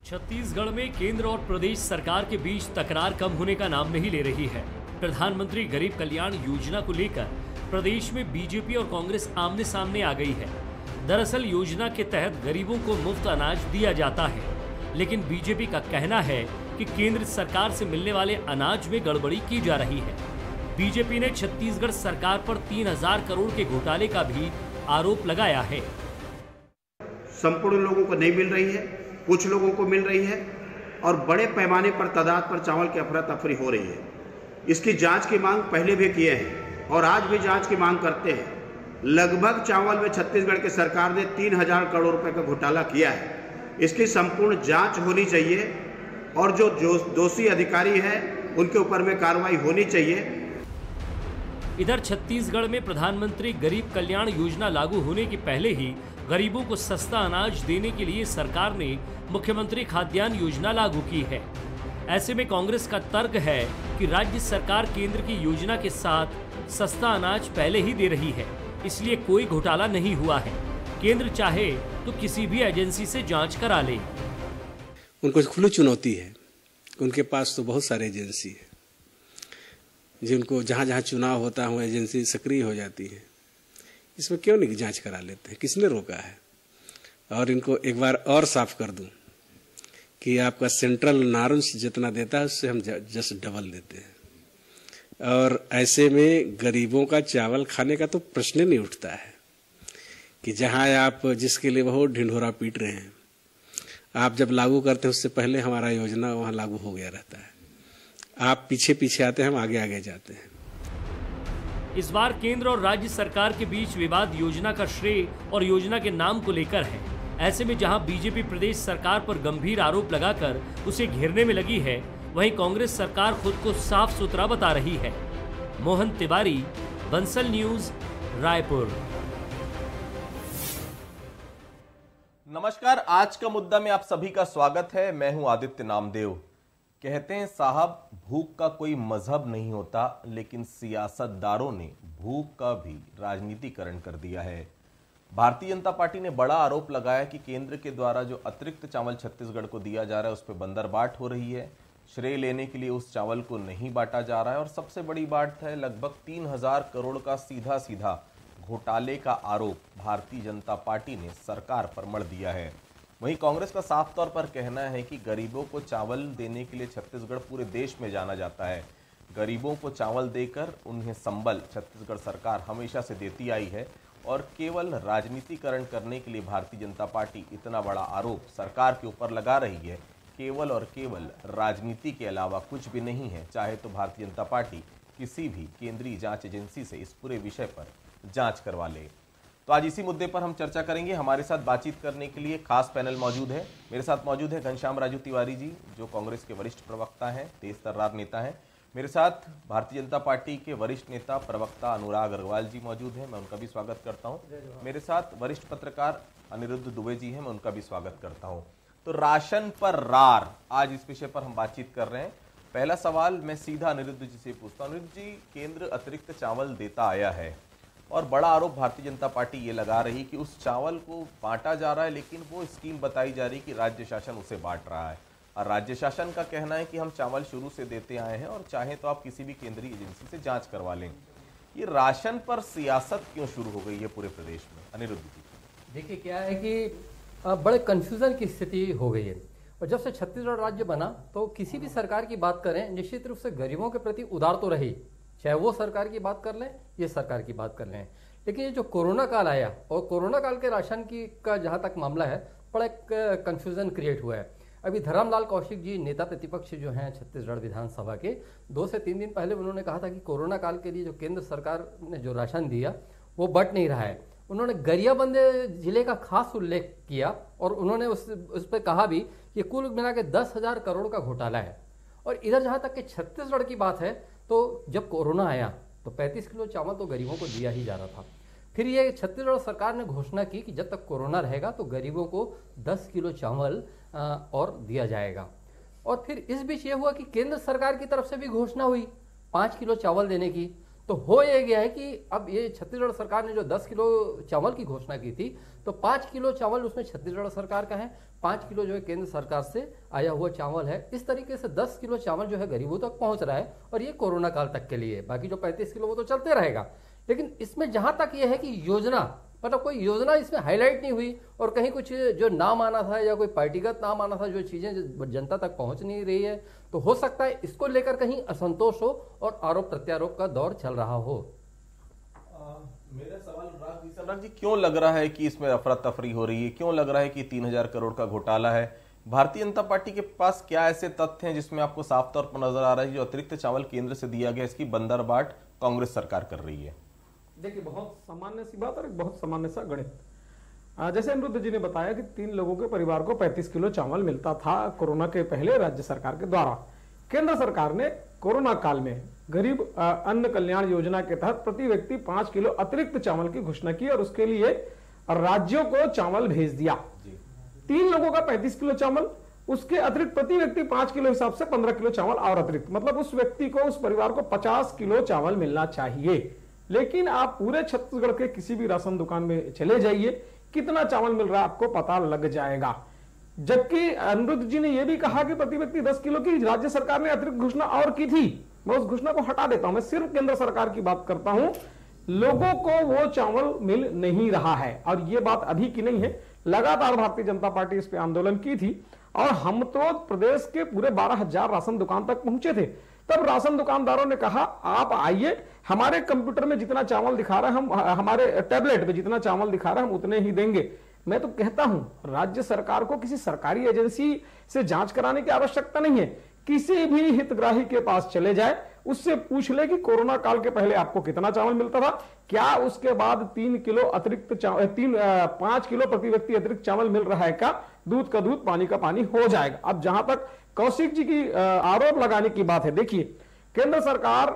छत्तीसगढ़ में केंद्र और प्रदेश सरकार के बीच तकरार कम होने का नाम नहीं ले रही है। प्रधानमंत्री गरीब कल्याण योजना को लेकर प्रदेश में बीजेपी और कांग्रेस आमने सामने आ गई है। दरअसल योजना के तहत गरीबों को मुफ्त अनाज दिया जाता है, लेकिन बीजेपी का कहना है कि केंद्र सरकार से मिलने वाले अनाज में गड़बड़ी की जा रही है। बीजेपी ने छत्तीसगढ़ सरकार पर 3000 करोड़ के घोटाले का भी आरोप लगाया है। संपूर्ण लोगों को नहीं मिल रही है, कुछ लोगों को मिल रही है और बड़े पैमाने पर तादाद पर चावल की अफरा तफरी हो रही है। इसकी जांच की मांग पहले भी किए हैं और आज भी जांच की मांग करते हैं। लगभग चावल में छत्तीसगढ़ की सरकार ने 3000 करोड़ रुपए का घोटाला किया है। इसकी संपूर्ण जांच होनी चाहिए और जो दोषी अधिकारी है उनके ऊपर में कार्रवाई होनी चाहिए। इधर छत्तीसगढ़ में प्रधानमंत्री गरीब कल्याण योजना लागू होने के पहले ही गरीबों को सस्ता अनाज देने के लिए सरकार ने मुख्यमंत्री खाद्यान्न योजना लागू की है। ऐसे में कांग्रेस का तर्क है कि राज्य सरकार केंद्र की योजना के साथ सस्ता अनाज पहले ही दे रही है, इसलिए कोई घोटाला नहीं हुआ है। केंद्र चाहे तो किसी भी एजेंसी से जांच करा ले। उनको खुली चुनौती है, उनके पास तो बहुत सारे एजेंसी है जिनको जहाँ जहाँ चुनाव होता है वो एजेंसी सक्रिय हो जाती है। इसमें क्यों नहीं जांच करा लेते हैं? किसने रोका है? और इनको एक बार और साफ कर दूं कि आपका सेंट्रल नारंश जितना देता है उससे हम जस्ट डबल देते हैं। और ऐसे में गरीबों का चावल खाने का तो प्रश्न नहीं उठता है कि जहां आप जिसके लिए बहुत ढिंढोरा पीट रहे हैं, आप जब लागू करते हैं उससे पहले हमारा योजना वहां लागू हो गया रहता है। आप पीछे पीछे आते हैं, हम आगे आगे जाते हैं। इस बार केंद्र और राज्य सरकार के बीच विवाद योजना का श्रेय और योजना के नाम को लेकर है। ऐसे में जहां बीजेपी प्रदेश सरकार पर गंभीर आरोप लगाकर उसे घेरने में लगी है, वहीं कांग्रेस सरकार खुद को साफ सुथरा बता रही है। मोहन तिवारी, बंसल न्यूज, रायपुर। नमस्कार, आज का मुद्दा में आप सभी का स्वागत है। मैं हूं आदित्य नामदेव। कहते हैं साहब, भूख का कोई मजहब नहीं होता, लेकिन सियासतदारों ने भूख का भी राजनीतिकरण कर दिया है। भारतीय जनता पार्टी ने बड़ा आरोप लगाया कि केंद्र के द्वारा जो अतिरिक्त चावल छत्तीसगढ़ को दिया जा रहा है उस पर बंदरबाट हो रही है। श्रेय लेने के लिए उस चावल को नहीं बांटा जा रहा है और सबसे बड़ी बात है, लगभग 3000 करोड़ का सीधा सीधा घोटाले का आरोप भारतीय जनता पार्टी ने सरकार पर मढ़ दिया है। वहीं कांग्रेस का साफ तौर पर कहना है कि गरीबों को चावल देने के लिए छत्तीसगढ़ पूरे देश में जाना जाता है। गरीबों को चावल देकर उन्हें संबल छत्तीसगढ़ सरकार हमेशा से देती आई है और केवल राजनीतिकरण करने के लिए भारतीय जनता पार्टी इतना बड़ा आरोप सरकार के ऊपर लगा रही है। केवल और केवल राजनीति के अलावा कुछ भी नहीं है। चाहे तो भारतीय जनता पार्टी किसी भी केंद्रीय जांच एजेंसी से इस पूरे विषय पर जांच करवा ले। तो आज इसी मुद्दे पर हम चर्चा करेंगे। हमारे साथ बातचीत करने के लिए खास पैनल मौजूद है। मेरे साथ मौजूद है घनश्याम राजू तिवारी जी, जो कांग्रेस के वरिष्ठ प्रवक्ता हैं, तेज तर्रार नेता हैं। मेरे साथ भारतीय जनता पार्टी के वरिष्ठ नेता प्रवक्ता अनुराग अग्रवाल जी मौजूद हैं, मैं उनका भी स्वागत करता हूं। मेरे साथ वरिष्ठ पत्रकार अनिरुद्ध दुबे जी हैं, मैं उनका भी स्वागत करता हूं। तो राशन पर रार, आज इस विषय पर हम बातचीत कर रहे हैं। पहला सवाल मैं सीधा अनिरुद्ध जी से पूछता हूं। अनिरुद्ध जी, केंद्र अतिरिक्त चावल देता आया है और बड़ा आरोप भारतीय जनता पार्टी ये लगा रही कि उस चावल को बांटा जा रहा है, लेकिन वो स्कीम बताई जा रही कि राज्य शासन उसे बांट रहा है। और राज्य शासन का कहना है कि हम चावल शुरू से देते आए हैं और चाहे तो आप किसी भी केंद्रीय एजेंसी से जांच करवा लें। ये राशन पर सियासत क्यों शुरू हो गई है पूरे प्रदेश में? अनिरुद्ध जी, देखिए क्या है कि बड़े कन्फ्यूजन की स्थिति हो गई है। और जब से छत्तीसगढ़ राज्य बना तो किसी भी सरकार की बात करें, निश्चित रूप से गरीबों के प्रति उदार तो रही, चाहे वो सरकार की बात कर लें, ये सरकार की बात कर लें। लेकिन ये जो कोरोना काल आया और कोरोना काल के राशन की का जहाँ तक मामला है, बड़ा एक कन्फ्यूजन क्रिएट हुआ है। अभी धर्मलाल कौशिक जी, नेता प्रतिपक्ष जो हैं छत्तीसगढ़ विधानसभा के, 2 से 3 दिन पहले उन्होंने कहा था कि कोरोना काल के लिए जो केंद्र सरकार ने जो राशन दिया वो बट नहीं रहा है। उन्होंने गरियाबंद जिले का खास उल्लेख किया और उन्होंने उस पर कहा भी कि कुल मिला के 10,000 करोड़ का घोटाला है। और इधर जहाँ तक कि छत्तीसगढ़ की बात है, तो जब कोरोना आया तो 35 किलो चावल तो गरीबों को दिया ही जा रहा था। फिर ये छत्तीसगढ़ सरकार ने घोषणा की कि जब तक कोरोना रहेगा तो गरीबों को 10 किलो चावल और दिया जाएगा। और फिर इस बीच ये हुआ कि केंद्र सरकार की तरफ से भी घोषणा हुई 5 किलो चावल देने की। तो हो ये गया है कि अब ये छत्तीसगढ़ सरकार ने जो 10 किलो चावल की घोषणा की थी, तो 5 किलो चावल उसमें छत्तीसगढ़ सरकार का है, 5 किलो जो है केंद्र सरकार से आया हुआ चावल है। इस तरीके से 10 किलो चावल जो है गरीबों तक पहुंच रहा है, और ये कोरोना काल तक के लिए। बाकी जो 35 किलो वो तो चलते रहेगा। लेकिन इसमें जहां तक ये है कि योजना, मतलब कोई योजना इसमें हाईलाइट नहीं हुई, और कहीं कुछ जो नाम आना था या कोई पार्टीगत नाम आना था, जो चीजें जनता तक पहुंच नहीं रही है, तो हो सकता है इसको लेकर कहीं असंतोष हो और आरोप प्रत्यारोप का दौर चल रहा हो। मेरा सवाल अनुराग जी, क्यों लग रहा है कि इसमें अफरा तफरी हो रही है? क्यों लग रहा है कि 3000 करोड़ का घोटाला है? भारतीय जनता पार्टी के पास क्या ऐसे तथ्य हैं जिसमें आपको साफ तौर पर नजर आ रहा है जो अतिरिक्त चावल केंद्र से दिया गया, इसकी बंदरबाट कांग्रेस सरकार कर रही है? देखिए, बहुत सामान्य सी बात और एक बहुत सामान्य सा गणित। जैसे अनिरुद्ध जी ने बताया कि 3 लोगों के परिवार को 35 किलो चावल मिलता था कोरोना के पहले राज्य सरकार के द्वारा। केंद्र सरकार ने कोरोना काल में गरीब अन्न कल्याण योजना के तहत प्रति व्यक्ति 5 किलो अतिरिक्त चावल की घोषणा की, और उसके लिए राज्यों को चावल भेज दिया। 3 लोगों का 35 किलो चावल, उसके अतिरिक्त प्रति व्यक्ति 5 किलो हिसाब से 15 किलो चावल और अतिरिक्त, मतलब उस व्यक्ति को, उस परिवार को 50 किलो चावल मिलना चाहिए। लेकिन आप पूरे छत्तीसगढ़ के किसी भी राशन दुकान में चले जाइए, कितना चावल मिल रहा है आपको पता लग जाएगा। जबकि अनिरुद्ध जी ने यह भी कहा कि प्रति व्यक्ति 10 किलो की राज्य सरकार ने अतिरिक्त घोषणा और की थी। मैं उस घोषणा को हटा देता हूं, मैं सिर्फ केंद्र सरकार की बात करता हूं। लोगों को वो चावल मिल नहीं रहा है, और ये बात अभी की नहीं है, लगातार भारतीय जनता पार्टी इस पे आंदोलन की थी, और हम तो प्रदेश के पूरे 12,000 राशन दुकान तक पहुंचे थे। तब राशन दुकानदारों ने कहा, आप आइए, हमारे कंप्यूटर में जितना चावल दिखा रहा है, हम हमारे टैबलेट पे जितना चावल दिखा रहा है, हम उतने ही देंगे। मैं तो कहता हूं, राज्य सरकार को किसी सरकारी एजेंसी से जांच कराने की आवश्यकता नहीं है। किसी भी हितग्राही के पास चले जाए, उससे पूछ ले कि कोरोना काल के पहले आपको कितना चावल मिलता था, क्या उसके बाद 3 किलो अतिरिक्त 5 किलो प्रति व्यक्ति अतिरिक्त चावल मिल रहा है क्या? दूध का दूध, पानी का पानी हो जाएगा। अब जहां तक कौशिक जी की आरोप लगाने की बात है, देखिए, केंद्र सरकार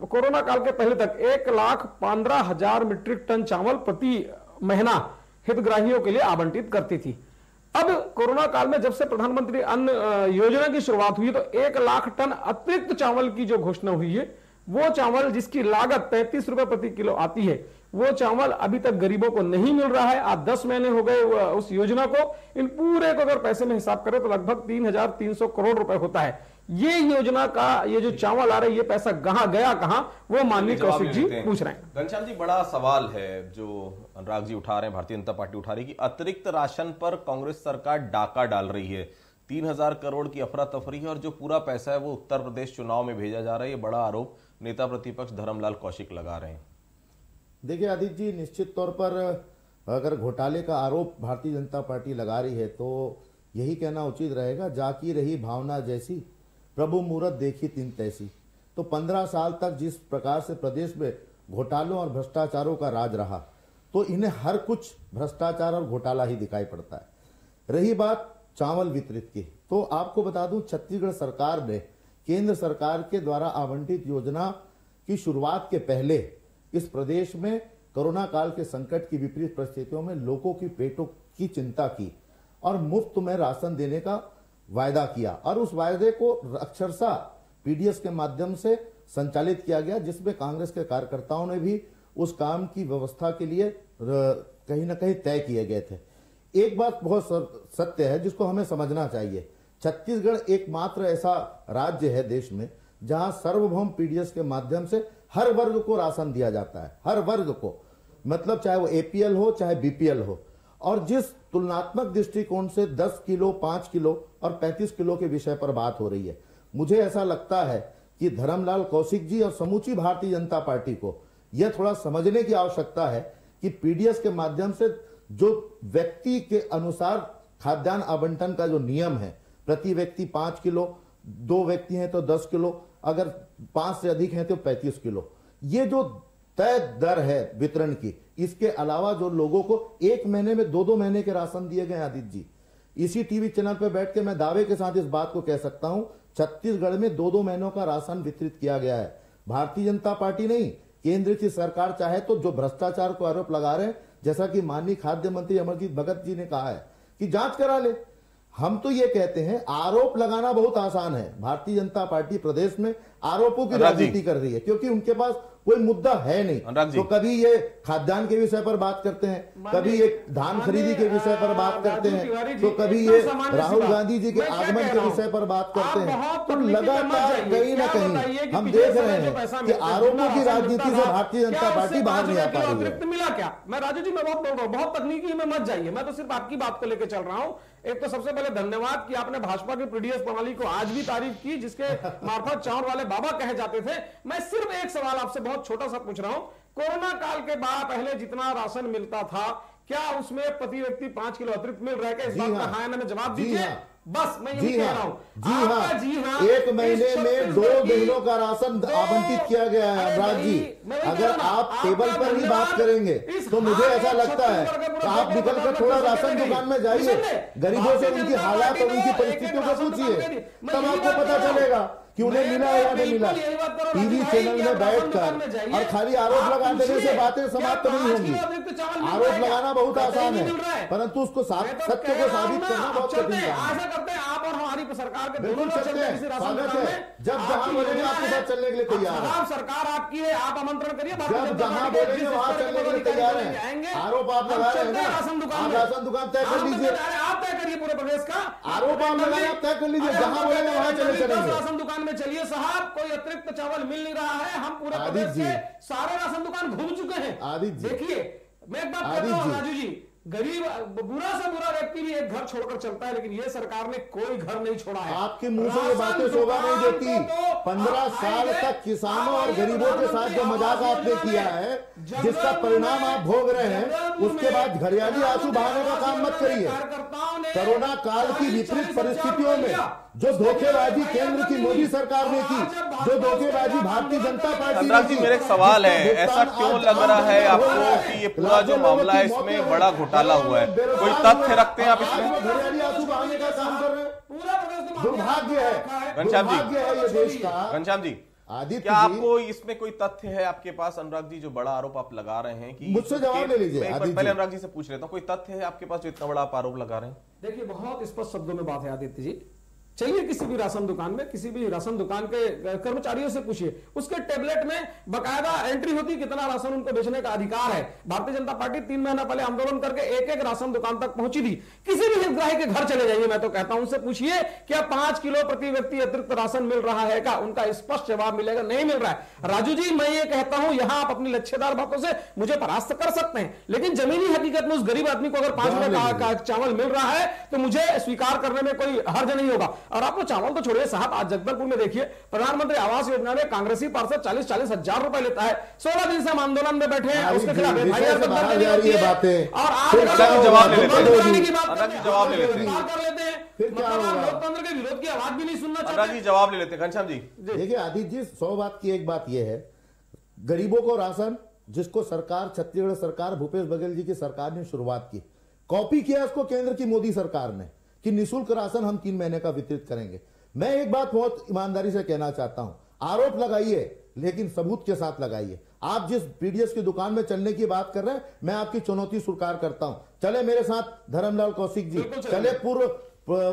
कोरोना काल के पहले तक 1,15,000 मीट्रिक टन चावल प्रति महीना हितग्राहियों के लिए आवंटित करती थी। अब कोरोना काल में जब से प्रधानमंत्री अन्न योजना की शुरुआत हुई, तो 1 लाख टन अतिरिक्त चावल की जो घोषणा हुई है, वो चावल जिसकी लागत 33 रुपए प्रति किलो आती है, वो चावल अभी तक गरीबों को नहीं मिल रहा है। आज 10 महीने हो गए उस योजना को। इन पूरे को अगर पैसे में हिसाब करें तो लगभग 3,300 करोड़ रुपए होता है। ये योजना का ये जो चावल आ रहा है, ये पैसा कहां गया, कहां, वो माननीय कौशिक जी पूछ रहे हैं। घनश्याम जी, बड़ा सवाल है जो अनुराग जी उठा रहे हैं, भारतीय जनता पार्टी उठा रही है कि अतिरिक्त राशन पर कांग्रेस सरकार डाका डाल रही है। 3,000 करोड़ की अफरा तफरी है, और जो पूरा पैसा है वो उत्तर प्रदेश चुनाव में भेजा जा रहा है। ये बड़ा आरोप नेता प्रतिपक्ष धर्मलाल कौशिक लगा रहे हैं। देखिए आदित्य जी, निश्चित तौर पर अगर घोटाले का आरोप भारतीय जनता पार्टी लगा रही है, तो यही कहना उचित रहेगा, जाकी रही भावना जैसी, प्रभु मूरत देखी तीन तैसी। तो 15 साल तक जिस प्रकार से प्रदेश में घोटालों और भ्रष्टाचारों का राज रहा, तो इन्हें हर कुछ भ्रष्टाचार और घोटाला ही दिखाई पड़ता है। रही बात चावल वितरित की, तो आपको बता दूं, छत्तीसगढ़ सरकार ने केंद्र सरकार के द्वारा आवंटित योजना की शुरुआत के पहले इस प्रदेश में कोरोना काल के संकट की विपरीत परिस्थितियों में लोगों की पेटों की चिंता की और मुफ्त में राशन देने का वायदा किया, और उस वायदे को अक्षरशः पीडीएस के माध्यम से संचालित किया गया, जिसमें कांग्रेस के कार्यकर्ताओं ने भी उस काम की व्यवस्था के लिए कहीं ना कहीं तय किए गए थे। एक बात बहुत सत्य है जिसको हमें समझना चाहिए, छत्तीसगढ़ एकमात्र ऐसा राज्य है देश में जहां सार्वभौम पीडीएस के माध्यम से हर वर्ग को राशन दिया जाता है, हर वर्ग को, मतलब चाहे वो एपीएल हो चाहे बीपीएल हो। और जिस तुलनात्मक दृष्टिकोण से 10 किलो, 5 किलो और 35 किलो के विषय पर बात हो रही है, मुझे ऐसा लगता है कि धर्मलाल कौशिक जी और समूची भारतीय जनता पार्टी को यह थोड़ा समझने की आवश्यकता है कि पीडीएस के माध्यम से जो व्यक्ति के अनुसार खाद्यान्न आवंटन का जो नियम है, प्रति व्यक्ति 5 किलो, 2 व्यक्ति हैं तो 10 किलो, अगर 5 से अधिक हैं तो 35 किलो, ये जो तय दर है वितरण की, इसके अलावा जो लोगों को 1 महीने में 2-2 महीने के राशन दिए गए आदित्य जी, इसी टीवी चैनल पर बैठ के मैं दावे के साथ इस बात को कह सकता हूं, छत्तीसगढ़ में 2-2 महीनों का राशन वितरित किया गया है। भारतीय जनता पार्टी नहीं, केंद्र की सरकार चाहे तो जो भ्रष्टाचार को आरोप लगा रहे हैं, जैसा कि माननीय खाद्य मंत्री अमरजीत भगत जी ने कहा है कि जांच करा ले। हम तो ये कहते हैं, आरोप लगाना बहुत आसान है, भारतीय जनता पार्टी प्रदेश में आरोपों की राजनीति कर रही है, क्योंकि उनके पास कोई मुद्दा है नहीं। अनुराग जी। तो कभी ये खाद्यान्न के विषय पर बात करते हैं, कभी ये धान खरीदी के विषय पर बात करते हैं, तो कभी ये राहुल गांधी जी के आगमन के विषय पर बात करते हैं। तो लगातार कहीं ना कहीं हम देख रहे हैं कि आरोपों की राजनीति से भारतीय जनता पार्टी बाहर नहीं आ पा रही है। मिला क्या? मैं राजू जी मैं बहुत बोल रहा हूँ, बहुत तकनीकी में मत जाइए, मैं तो सिर्फ आपकी बात को लेकर चल रहा हूँ। एक तो सबसे पहले धन्यवाद कि आपने भाजपा की पीडीएस प्रणाली को आज भी तारीफ की, जिसके मार्फत चावल वाले बाबा कहे जाते थे। मैं सिर्फ एक सवाल आपसे बहुत छोटा सा पूछ रहा हूं, कोरोना काल के बाद पहले जितना राशन मिलता था, क्या उसमें प्रति व्यक्ति 5 किलो अतिरिक्त मिल रहा है क्या? इस बात का हाँ में जवाब दीजिए। बस मैं यही कह रहा हूं। जी हाँ, एक महीने में 2 महीनों का राशन आवंटित किया गया है। अनुराग जी, अगर आप टेबल पर ही बात करेंगे तो मुझे ऐसा लगता है कि आप निकल कर थोड़ा राशन दुकान में जाइए, गरीबों से उनकी हालात और उनकी परिस्थितियों को पूछिए, तब आपको पता चलेगा कि उन्हें मिला या नहीं मिला। टीवी चैनल में बैठकर और खाली आरोप लगा देने से बातें समाप्त नहीं होंगी। आरोप लगाना बहुत आसान है, परंतु उसको सत्य को साबित करना बहुत कठिन है। करते हैं आप और हमारी सरकार के बिल्कुल चलते हैं, स्वागत है। जब जहां बोलेंगे आपके साथ चलने के लिए तैयार है। सरकार आपकी है, आप आमंत्रण करिए। जब जहां बोलेंगे वहां चलने के लिए तैयार है। आरोप आप लगा रहे हैं ना, आप राशन दुकान तय कर लीजिए, आप तय करिए पूरे प्रदेश का आरोप आप लगाए, आप तय कर लीजिए, जहां बोलेंगे वहां चलेंगे। राशन दुकान में चलिए साहब, कोई अतिरिक्त चावल मिल नहीं रहा है। हम पूरे प्रदेश के सारे राशन दुकान घूम चुके हैं। देखिए मैं एक बात कहता हूं राजू जी, गरीब बुरा से बुरा व्यक्ति भी एक घर छोड़कर चलता है, लेकिन ये सरकार ने कोई घर नहीं छोड़ा है। आपके मुंह से ये बातें शोभा नहीं देती। 15 साल तक किसानों और गरीबों के साथ जो मजाक आपने किया है, जिसका परिणाम आप भोग रहे हैं, उसके बाद घड़ियाली आंसू बहाने का काम मत करिए। कोरोना काल की विपरीत परिस्थितियों में जो धोखेबाजी केंद्र की मोदी सरकार ने की, जो धोखेबाजी भारतीय जनता पार्टी ने की। मेरा एक सवाल है, ऐसा क्यों लग रहा है आपको कि ये पूरा जो मामला है इसमें बड़ा घोटाला हुआ है? कोई तथ्य रखते हैं आप इसमें? घड़ियाली आंसू बहाने का काम कर रहे हैं। दुर्भाग्य है, घनश्याम जी, दुर्भाग्य है ये देश का। घनश्याम जी, क्या आपको इसमें कोई तथ्य है आपके पास? अनुराग जी, जो बड़ा आरोप आप लगा रहे हैं कि मुझसे जवाब ले लीजिए। पहले अनुराग जी से पूछ लेता हूं, कोई तथ्य है आपके पास जो इतना बड़ा आप आरोप लगा रहे हैं? देखिए बहुत स्पष्ट शब्दों में बात है आदित्य जी, चलिए किसी भी राशन दुकान में, किसी भी राशन दुकान के कर्मचारियों से पूछिए, उसके टेबलेट में बकायदा एंट्री होती कितना राशन उनको बेचने का अधिकार है। भारतीय जनता पार्टी 3 महीना पहले आंदोलन करके एक राशन दुकान तक पहुंची थी। किसी भी हितग्राही के घर चले जाइए, मैं तो कहता हूं उनसे पूछिए क्या 5 किलो प्रति व्यक्ति अतिरिक्त राशन मिल रहा है का? उनका स्पष्ट जवाब मिलेगा नहीं मिल रहा है। राजू जी मैं ये कहता हूं, यहां आप अपनी लच्छेदार बातों से मुझे परास्त कर सकते हैं, लेकिन जमीनी हकीकत में उस गरीब आदमी को अगर 5 रुपए का चावल मिल रहा है तो मुझे स्वीकार करने में कोई हर्ज नहीं होगा। और आपको चावल छोड़िए साहब, आज जगदलपुर में देखिए प्रधानमंत्री आवास योजना में कांग्रेसी पार्षद 40-40 हजार रुपए लेता है। 16 दिन से हम आंदोलन में बैठे हैं, उसके खिलाफ बातें और आज जवाब ले लेते हैं, फिर क्या होगा? लोकतंत्र के विरोध की आवाज भी नहीं सुनना चाहते। जवाब ले लेते हैं घनश्याम जी। देखिए आदित्य जी, 100 बात की एक बात यह है, गरीबों को राशन जिसको सरकार, छत्तीसगढ़ सरकार, भूपेश बघेल जी की सरकार ने शुरुआत की, कॉपी किया उसको केंद्र की मोदी सरकार ने कि निःशुल्क राशन हम 3 महीने का वितरित करेंगे। मैं एक बात बहुत ईमानदारी से कहना चाहता हूं, आरोप लगाइए लेकिन सबूत के साथ लगाइए। आप जिस पीडीएस की दुकान में चलने की बात कर रहे हैं, मैं आपकी चुनौती स्वीकार करता हूं। चले मेरे साथ धर्मलाल कौशिक जी, चले पूर्व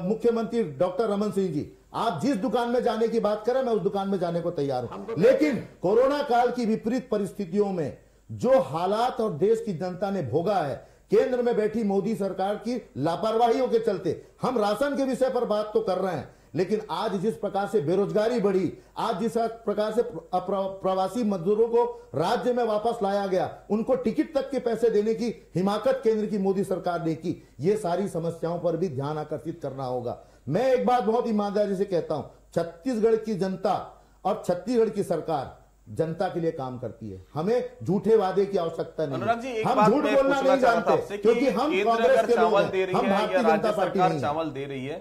मुख्यमंत्री डॉक्टर रमन सिंह जी, आप जिस दुकान में जाने की बात करें मैं उस दुकान में जाने को तैयार हूं। लेकिन कोरोना काल की विपरीत परिस्थितियों में जो हालात और देश की जनता ने भोगा है, केंद्र में बैठी मोदी सरकार की लापरवाहियों के चलते, हम राशन के विषय पर बात तो कर रहे हैं, लेकिन आज जिस प्रकार से बेरोजगारी बढ़ी, आज जिस प्रकार से प्रवासी मजदूरों को राज्य में वापस लाया गया, उनको टिकट तक के पैसे देने की हिमाकत केंद्र की मोदी सरकार ने की, ये सारी समस्याओं पर भी ध्यान आकर्षित करना होगा। मैं एक बात बहुत ईमानदारी से कहता हूं, छत्तीसगढ़ की जनता और छत्तीसगढ़ की सरकार जनता के लिए काम करती है। हमें झूठे वादे की आवश्यकता नहीं है। हम झूठ बोलना नहीं जानते, क्योंकि हम कांग्रेस के लोग हैं, हम भारतीय जनता पार्टी नहीं। चावल दे रही है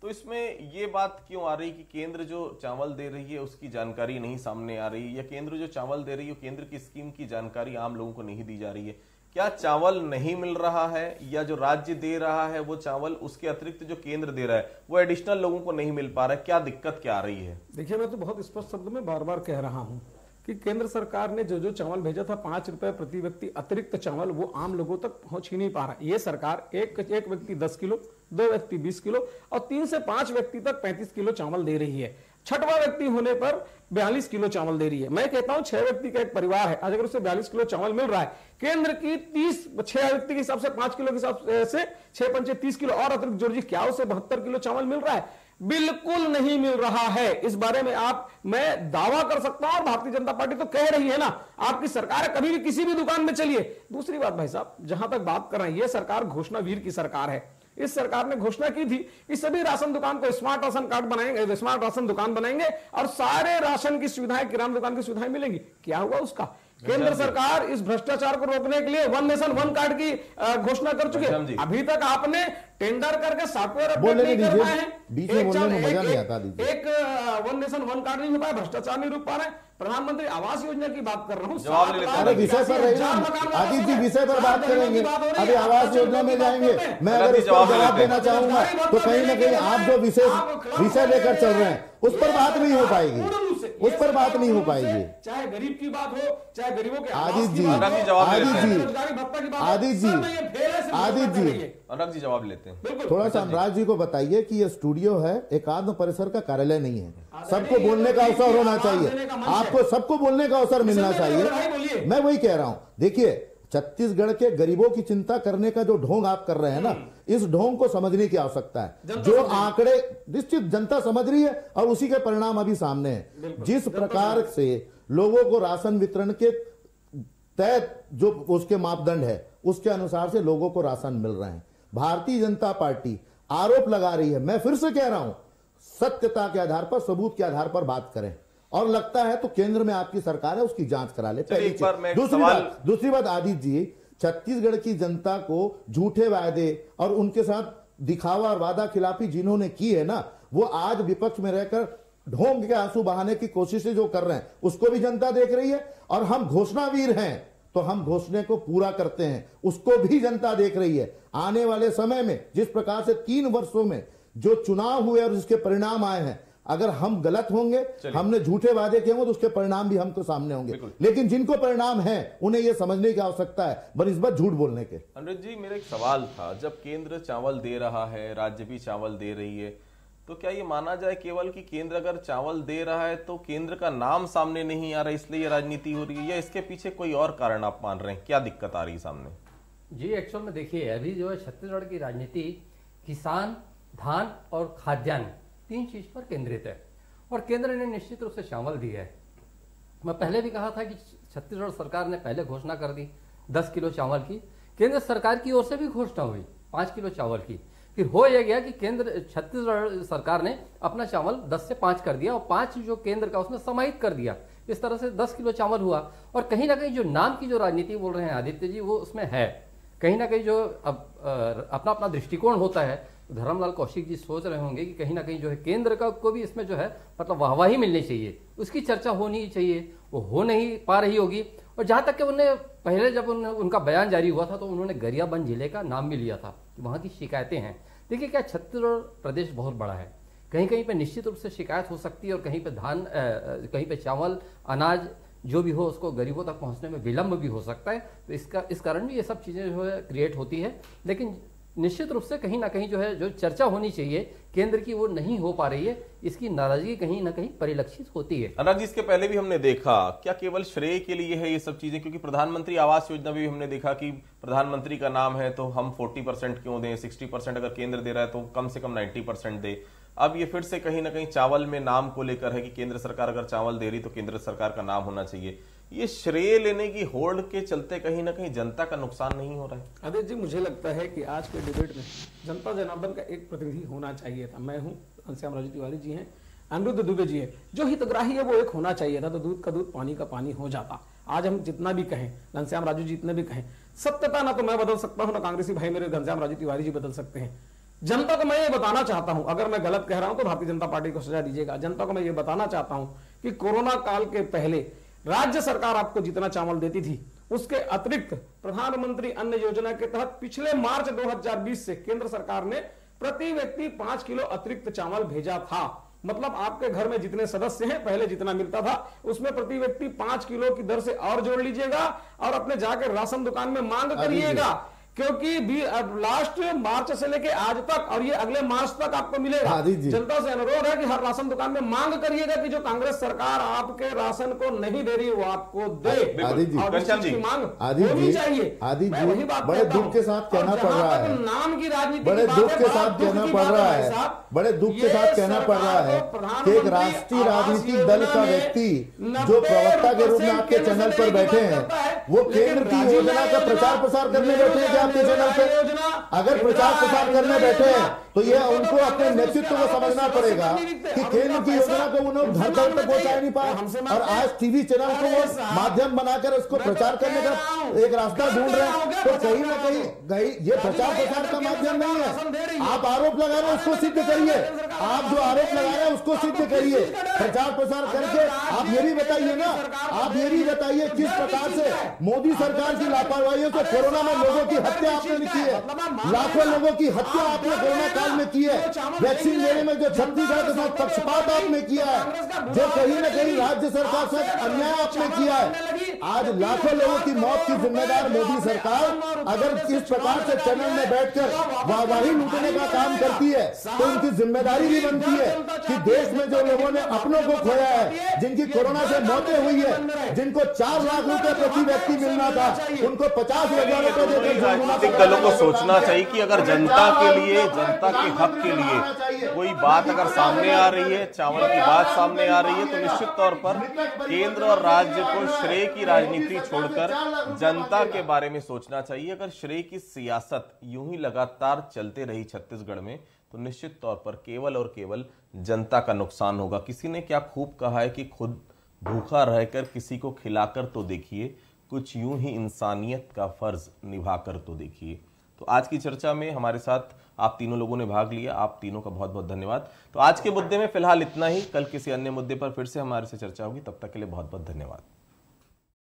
तो इसमें ये बात क्यों आ रही कि केंद्र जो चावल दे रही है उसकी जानकारी नहीं सामने आ रही, या केंद्र जो चावल दे रही है केंद्र की स्कीम की जानकारी आम लोगों को नहीं दी जा रही है? क्या चावल नहीं मिल रहा है, या जो राज्य दे रहा है वो चावल, उसके अतिरिक्त जो केंद्र दे रहा है वो एडिशनल लोगों को नहीं मिल पा रहा है? क्या दिक्कत क्या आ रही है? देखिए मैं तो बहुत स्पष्ट शब्द में बार बार कह रहा हूं, कि केंद्र सरकार ने जो जो चावल भेजा था 5 रुपए प्रति व्यक्ति अतिरिक्त चावल, वो आम लोगों तक पहुंच ही नहीं पा रहा। ये सरकार एक व्यक्ति 10 किलो, 2 व्यक्ति 20 किलो और 3 से 5 व्यक्ति तक 35 किलो चावल दे रही है। 6वां व्यक्ति होने पर 42 किलो चावल दे रही है। मैं कहता हूं 6 व्यक्ति का एक परिवार है, आज अगर उसे 42 किलो चावल मिल रहा है, केंद्र की 6 व्यक्ति के हिसाब से 5 किलो के हिसाब से 6 पंचे 30 किलो और अतिरिक्त जोड़, क्या उसे 72 किलो चावल मिल रहा है? बिल्कुल नहीं मिल रहा है। इस बारे में मैं दावा कर सकता हूं और भारतीय जनता पार्टी तो कह रही है ना, आपकी सरकार है, कभी भी किसी भी दुकान में चलिए। दूसरी बात भाई साहब, जहां तक बात कर रहे हैं, यह सरकार घोषणा वीर की सरकार है। इस सरकार ने घोषणा की थी कि सभी राशन दुकान को स्मार्ट राशन कार्ड बनाएंगे, स्मार्ट राशन दुकान बनाएंगे और सारे राशन की सुविधाएं, किराना दुकान की सुविधाएं मिलेंगी। क्या हुआ उसका? केंद्र सरकार इस भ्रष्टाचार को रोकने के लिए 1 नेशन 1 कार्ड की घोषणा कर चुके हैं। अभी तक आपने टेंडर करके सॉफ्टवेयर अपडेट नहीं कर पाए हैं। बीच में बोलने में मजा नहीं आता। एक 1 नेशन 1 कार्ड नहीं हो पाया, भ्रष्टाचार नहीं रोक पा रहे। प्रधानमंत्री आवास योजना की बात कर रहा हूं। अरे विषय पर रही आदित्य जी, विषय पर बात करेंगे, अभी आवास योजना में जाएंगे। मैं अगर इस पर जवाब देना चाहूंगा तो कहीं ना कहीं आप जो विषय लेकर चल रहे हैं उस पर बात नहीं हो पाएगी, उस पर बात नहीं हो पाएगी। चाहे गरीब की बात हो, चाहे गरीबों के आदित्य जी, अनुराग जी जवाब लेते हैं। थोड़ा सा अनुराग जी को बताइए कि ये स्टूडियो है, एकात्म परिसर का कार्यालय नहीं है। सबको बोलने का अवसर होना चाहिए, आपको सबको बोलने का अवसर मिलना चाहिए। मैं वही कह रहा हूं। देखिए, छत्तीसगढ़ के गरीबों की चिंता करने का जो ढोंग आप कर रहे हैं ना, इस ढोंग को समझने की आवश्यकता है। जो आंकड़े निश्चित जनता समझ रही है और उसी के परिणाम अभी सामने हैं। जिस प्रकार से लोगों को राशन वितरण के तय जो उसके मापदंड है, उसके अनुसार से लोगों को राशन मिल रहे हैं। भारतीय जनता पार्टी आरोप लगा रही है। मैं फिर से कह रहा हूं, सत्यता के आधार पर, सबूत के आधार पर बात करें। और लगता है तो केंद्र में आपकी सरकार है, उसकी जांच करा ले। पहली चीज। दूसरी बात आदित्य जी, छत्तीसगढ़ की जनता को झूठे वायदे और उनके साथ दिखावा और वादा खिलाफी जिन्होंने की है ना, वो आज विपक्ष में रहकर ढोंग के आंसू बहाने की कोशिशें जो कर रहे हैं, उसको भी जनता देख रही है। और हम घोषणावीर हैं तो हम घोषणे को पूरा करते हैं, उसको भी जनता देख रही है। आने वाले समय में जिस प्रकार से 3 वर्षों में जो चुनाव हुए और जिसके परिणाम आए हैं, अगर हम गलत होंगे, हमने झूठे वादे किए होंगे, तो उसके परिणाम भी हमको सामने होंगे। लेकिन जिनको परिणाम है उन्हें यह समझने की आवश्यकता है बनिस्बत झूठ बोलने के। अनुराग जी, मेरा एक सवाल था, जब केंद्र चावल दे रहा है, राज्य भी चावल दे रही है, तो क्या ये माना जाए केवल कि केंद्र अगर चावल दे रहा है तो केंद्र का नाम सामने नहीं आ रहा, इसलिए ये राजनीति हो रही है, या इसके पीछे कोई और कारण आप मान रहे हैं? क्या दिक्कत आ रही है सामने? जी, एक्चुअल में देखिए, अभी जो है छत्तीसगढ़ की राजनीति किसान, धान और खाद्यान्न 3 चीज पर केंद्रित है और केंद्र ने निश्चित रूप से चावल दिया है। मैं पहले भी कहा था कि छत्तीसगढ़ सरकार ने पहले घोषणा कर दी 10 किलो चावल की, केंद्र सरकार की ओर से भी घोषणा हुई 5 किलो चावल की। फिर हो यह गया कि छत्तीसगढ़ सरकार ने अपना चावल 10 से 5 कर दिया और 5 जो केंद्र का उसमें समाहित कर दिया। इस तरह से 10 किलो चावल हुआ। और कहीं ना कहीं जो नाम की जो राजनीति बोल रहे हैं आदित्य जी, वो उसमें है। कहीं ना कहीं जो अपना अपना दृष्टिकोण होता है, धर्मलाल कौशिक जी सोच रहे होंगे कि कहीं ना कहीं जो है केंद्र का को भी इसमें जो है मतलब वाहवाही मिलनी चाहिए, उसकी चर्चा होनी चाहिए, वो हो नहीं पा रही होगी। और जहाँ तक कि उन्हें पहले जब उनका बयान जारी हुआ था तो उन्होंने गरियाबंद जिले का नाम भी लिया था कि वहाँ की शिकायतें हैं। देखिए, क्या छत्तीसगढ़ प्रदेश बहुत बड़ा है, कहीं कहीं पे निश्चित रूप से शिकायत हो सकती है और कहीं पे धान, कहीं पे चावल, अनाज जो भी हो उसको गरीबों तक पहुँचने में विलम्ब भी हो सकता है। तो इस कारण भी ये सब चीज़ें जो है क्रिएट होती है। लेकिन निश्चित रूप से कहीं ना कहीं जो है जो चर्चा होनी चाहिए केंद्र की, वो नहीं हो पा रही है। इसकी नाराजगी कहीं ना कहीं परिलक्षित होती है। अनुराग जी, इसके पहले भी हमने देखा, क्या केवल श्रेय के लिए है ये सब चीजें? क्योंकि प्रधानमंत्री आवास योजना भी हमने देखा कि प्रधानमंत्री का नाम है तो हम 40% क्यों दें, 60% अगर केंद्र दे रहा है तो कम से कम 90% दे। अब ये फिर से कहीं ना कहीं चावल में नाम को लेकर है कि केंद्र सरकार अगर चावल दे रही तो केंद्र सरकार का नाम होना चाहिए। ये श्रेय लेने की होड़ के चलते कहीं ना कहीं जनता का नुकसान नहीं हो रहा है? आदित्य जी, मुझे लगता है कि आज के डिबेट में जनता जनार्दन का एक प्रतिनिधि होना चाहिए था। मैं हूं, घनश्याम राजू तिवारी जी हैं, अनिरुद्ध दुबे जी है। जो हितग्राही है वो एक होना चाहिए था, तो दूध का दूध पानी का पानी हो जाता। आज हम जितना भी कहें, घनश्याम राजू जी इतने भी कहें, सत्यता ना तो मैं बदल सकता हूं, ना कांग्रेसी भाई मेरे घनश्याम राजू तिवारी जी बदल सकते हैं। जनता को मैं ये बताना चाहता हूं, अगर मैं गलत कह रहा हूं तो भारतीय जनता पार्टी को सजा दीजिएगा। जनता को मैं ये बताना चाहता हूं कि कोरोना काल के पहले राज्य सरकार आपको जितना चावल देती थी, उसके अतिरिक्त प्रधानमंत्री अन्न योजना के तहत पिछले मार्च 2020 से केंद्र सरकार ने प्रति व्यक्ति 5 किलो अतिरिक्त चावल भेजा था। मतलब आपके घर में जितने सदस्य हैं पहले जितना मिलता था उसमें प्रति व्यक्ति 5 किलो की दर से और जोड़ लीजिएगा और अपने जाकर राशन दुकान में मांग करिएगा, क्योंकि लास्ट मार्च से लेके आज तक और ये अगले मार्च तक आपको मिलेगा। जनता से अनुरोध है कि हर राशन दुकान में मांग करिएगा कि जो कांग्रेस सरकार आपके राशन को नहीं दे रही वो आपको दे। और इसकी मांग होनी चाहिए। वही बात बड़े दुख के साथ कहना पड़ रहा है, नाम की राजनीति, बड़े दुख के साथ कहना पड़ रहा है, बड़े दुख के साथ कहना पड़ रहा है कि एक राष्ट्रीय राजनीतिक दल का व्यक्ति जो प्रवक्ता के रूप में आपके चैनल पर बैठे हैं वो केंद्र की योजना का प्रचार प्रसार करने बैठे हैं आपके चैनल पे। अगर प्रचार प्रसार करने बैठे हैं तो ये उनको अपने नेतृत्व को समझना पड़ेगा कि केंद्र की योजना को उन्होंने घर घर तक पहुंचा नहीं पाए और आज टीवी चैनल को वो माध्यम बनाकर उसको प्रचार करने का एक रास्ता ढूंढ रहे हैं। तो कहीं ना कहीं ये प्रचार प्रसार का माध्यम नहीं है। आप आरोप लगा रहे हैं उसको सिद्ध करिए, आप जो आरोप लगा रहे हैं उसको सिद्ध करिए, प्रचार प्रसार करके आप ये भी बताइए ना, आप ये भी बताइए किस प्रकार से मोदी सरकार की लापरवाही से कोरोना में लोगों की हत्या आपने की है, लाखों लोगों की हत्या आपने कोरोना काल में की है, वैक्सीन लेने में जो छत्तीसगढ़ के साथ पक्षपात आपने किया है, जो कहीं ना कहीं राज्य सरकार से अन्याय आपने किया है। आज लाखों लोगों की मौत की जिम्मेदार मोदी सरकार अगर इस प्रकार से चैनल में बैठकर वाहवाही लूटने का काम करती है तो उनकी जिम्मेदारी भी बनती है कि देश में जो लोगों ने अपनों को खोया है, जिनकी कोरोना से मौतें हुई है, जिनको 4 लाख रुपए प्रति व्यक्ति मिलना था उनको 50,000 रुपए राजनीतिक दलों को सोचना चाहिए कि अगर जनता के लिए, जनता के हक के लिए कोई बात अगर सामने आ रही है, चावल की बात सामने आ रही है, तो निश्चित तौर पर केंद्र और राज्य को श्रेय की राजनीति छोड़कर जनता के बारे में सोचना चाहिए। अगर श्रेय की सियासत यूं ही लगातार चलते रही छत्तीसगढ़ में तो निश्चित तौर पर केवल और केवल जनता का नुकसान होगा। किसी ने क्या खूब कहा है कि खुद भूखा रहकर किसी को खिलाकर तो देखिए, कुछ यूं ही इंसानियत का फर्ज निभाकर तो देखिए। तो आज की चर्चा में हमारे साथ आप तीनों लोगों ने भाग लिया, आप तीनों का बहुत बहुत धन्यवाद। तो आज के मुद्दे में फिलहाल इतना ही, कल किसी अन्य मुद्दे पर फिर से हमारे से चर्चा होगी, तब तक के लिए बहुत बहुत धन्यवाद।